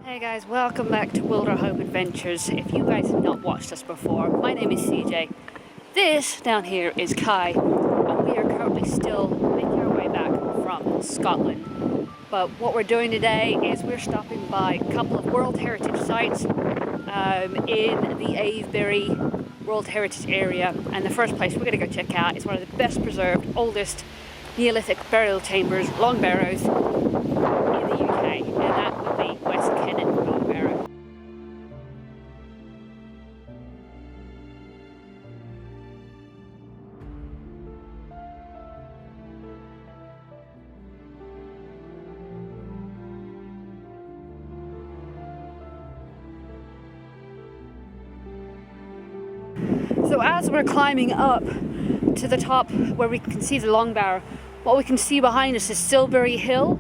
Hey guys, welcome back to Wilder Home Adventures. If you guys have not watched us before, my name is CJ. This down here is Kai, and we are currently still making our way back from Scotland. But what we're doing today is we're stopping by a couple of World Heritage Sites in the Avebury World Heritage area. And the first place we're going to go check out is one of the best preserved, oldest neolithic burial chambers, Longbarrows, in the UK, and that would be West Kennet, Longbarrow. So as we're climbing up to the top where we can see the Longbarrow, what we can see behind us is Avebury Hill.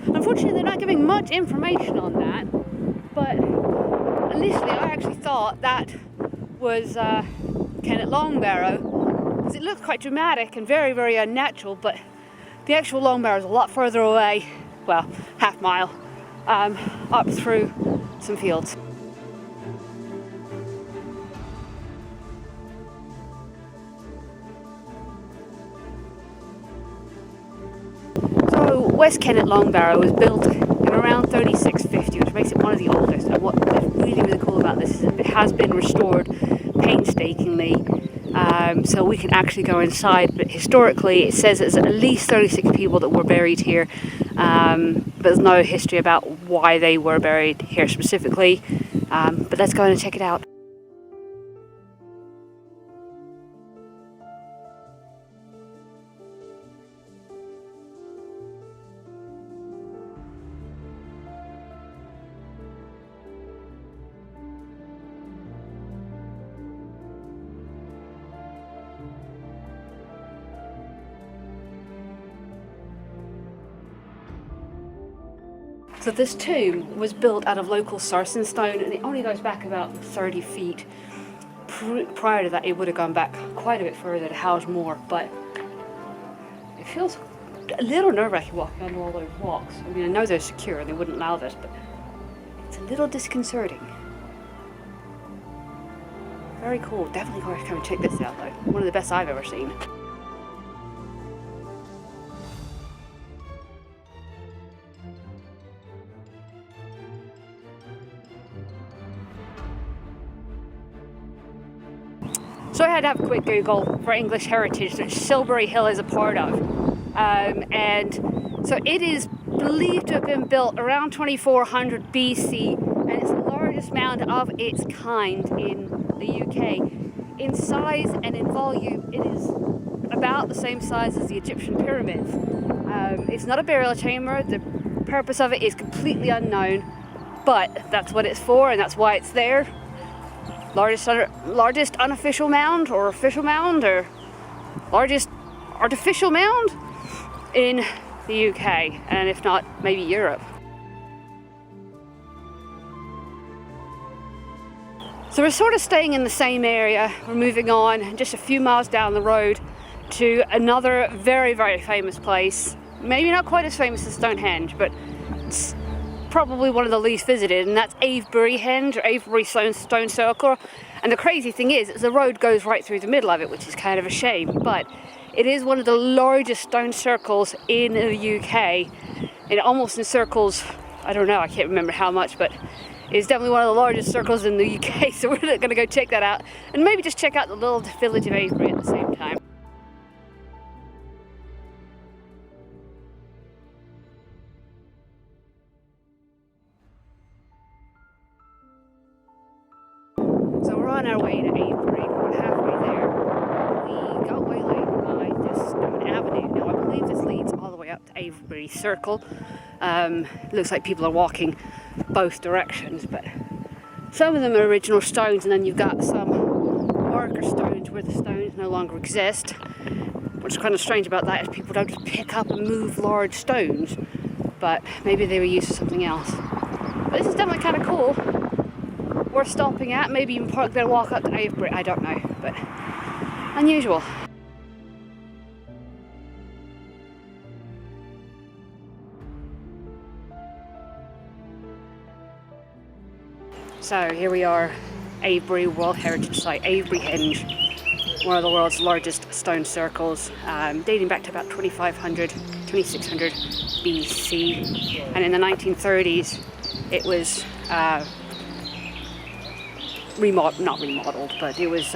Unfortunately, they're not giving much information on that, but initially I actually thought that was Kennet Longbarrow, because it looks quite dramatic and very, very unnatural, but the actual Longbarrow is a lot further away, well, half mile, up through some fields. So West Kennet Longbarrow was built in around 3650, which makes it one of the oldest. And what is really, really cool about this is it has been restored painstakingly, so we can actually go inside. But historically, it says there's at least 36 people that were buried here, but there's no history about why they were buried here specifically. But let's go and check it out. So this tomb was built out of local sarsen stone, and it only goes back about 30 feet. Prior to that, it would have gone back quite a bit further to house more, but it feels a little nerve-wracking walking under all those rocks. I mean, I know they're secure and they wouldn't allow this, but it's a little disconcerting. Very cool. Definitely going to come and check this out, though. One of the best I've ever seen. So I had to have a quick Google for English heritage, which Avebury Hill is a part of. And so it is believed to have been built around 2400 BC, and it's the largest mound of its kind in the UK. In size and in volume, it is about the same size as the Egyptian pyramids. It's not a burial chamber. The purpose of it is completely unknown, but that's what it's for, and that's why it's there. Largest unofficial mound or official mound, or largest artificial mound in the UK, and if not, maybe Europe. So we're sort of staying in the same area. We're moving on just a few miles down the road to another very, very famous place. Maybe not quite as famous as Stonehenge, but it's probably one of the least visited, and that's Avebury Henge, or Avebury Stone Circle. And the crazy thing is the road goes right through the middle of it, which is kind of a shame, but it is one of the largest stone circles in the UK. It almost encircles, I don't know, I can't remember how much, but it's definitely one of the largest circles in the UK, so we're going to go check that out, and maybe just check out the little village of Avebury at the same time. So we're on our way to Avebury. We're halfway there. We got waylaid by this stone avenue. Now I believe this leads all the way up to Avebury Circle. Looks like people are walking both directions, but some of them are original stones, and then you've got some marker stones where the stones no longer exist. What's kind of strange about that is people don't just pick up and move large stones, but maybe they were used for something else. But this is definitely kind of cool. Worth stopping at, maybe even park there and walk up to Avebury, I don't know, but unusual. So here we are, Avebury World Heritage Site, Avebury Henge, one of the world's largest stone circles, dating back to about 2500, 2600 BC. And in the 1930s, it was not remodeled, but it was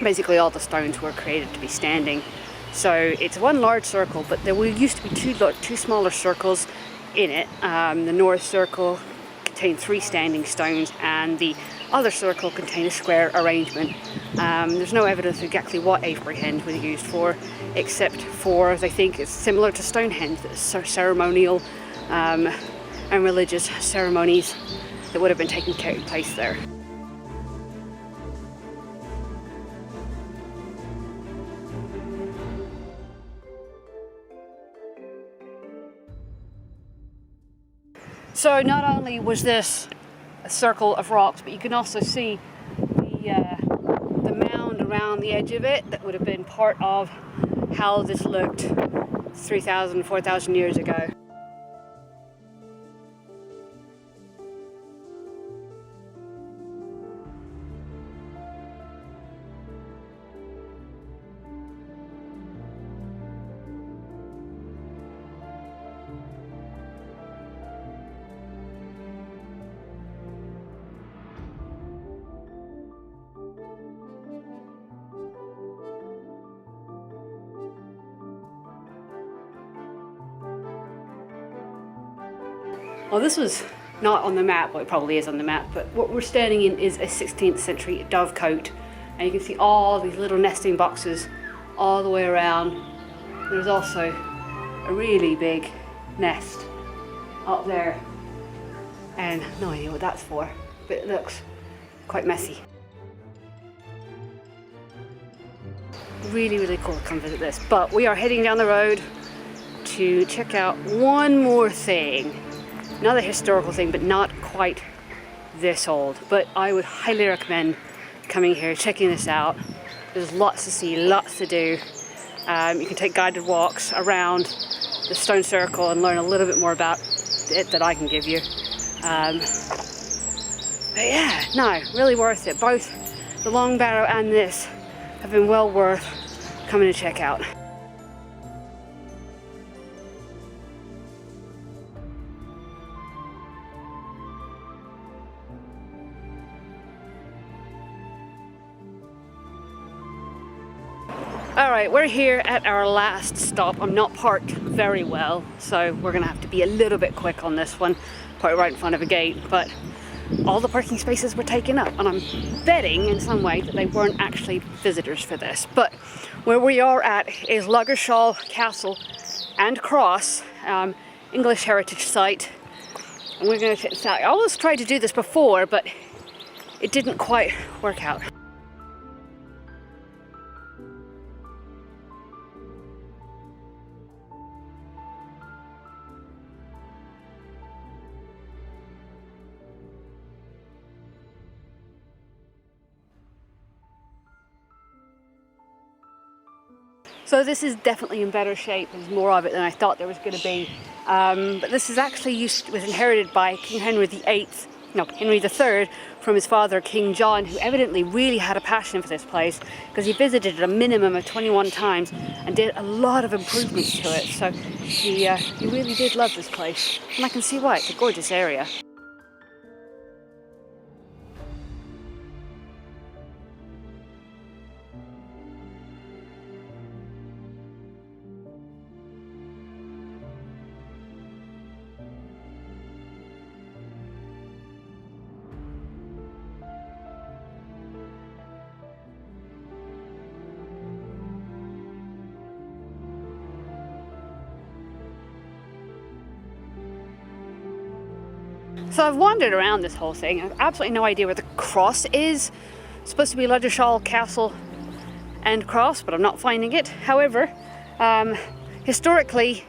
basically all the stones were created to be standing. So it's one large circle, but there used to be two smaller circles in it. The North Circle contained 3 standing stones, and the other circle contained a square arrangement. There's no evidence of exactly what Avebury Henge was used for, except for, they think it's similar to Stonehenge, ceremonial and religious ceremonies that would have been taking place there. So not only was this a circle of rocks, but you can also see the mound around the edge of it that would have been part of how this looked 3,000, 4,000 years ago. Well, this was not on the map, well it probably is on the map, but what we're standing in is a 16th century dovecote, and you can see all these little nesting boxes all the way around. There's also a really big nest up there, and no idea what that's for, but it looks quite messy. Really cool to come visit this, but we are heading down the road to check out one more thing. Another historical thing, but not quite this old. But I would highly recommend coming here, checking this out. There's lots to see, lots to do. You can take guided walks around the stone circle and learn a little bit more about it that I can give you. But yeah, no, really worth it. Both the Longbarrow and this have been well worth coming to check out. Alright, we're here at our last stop. I'm not parked very well, so we're going to have to be a little bit quick on this one. Parked right in front of a gate, but all the parking spaces were taken up, and I'm betting in some way that they weren't actually visitors for this. But where we are at is Lugershall Castle and Cross, English Heritage Site. And we're going to check this out. I always tried to do this before, but it didn't quite work out. So this is definitely in better shape. There's more of it than I thought there was going to be. But this is actually was inherited by King Henry III from his father King John, who evidently really had a passion for this place because he visited it a minimum of 21 times and did a lot of improvements to it. So he really did love this place, and I can see why. It's a gorgeous area. So I've wandered around this whole thing. I have absolutely no idea where the cross is. It's supposed to be Lugershall Castle and Cross, but I'm not finding it. However, historically,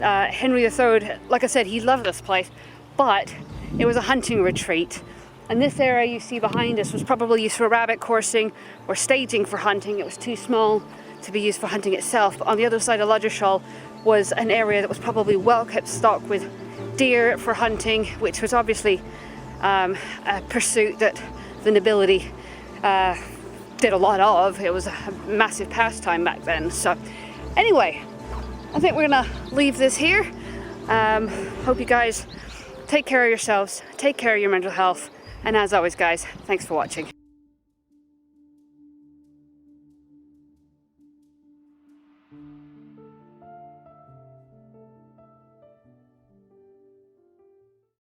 Henry III, like I said, he loved this place, but it was a hunting retreat. And this area you see behind us was probably used for rabbit coursing or staging for hunting. It was too small to be used for hunting itself. But on the other side of Lugershall was an area that was probably well kept stocked with deer for hunting, which was obviously a pursuit that the nobility did a lot of. It was a massive pastime back then. So anyway, I think we're gonna leave this here. Hope you guys take care of yourselves, take care of your mental health, and as always guys, thanks for watching.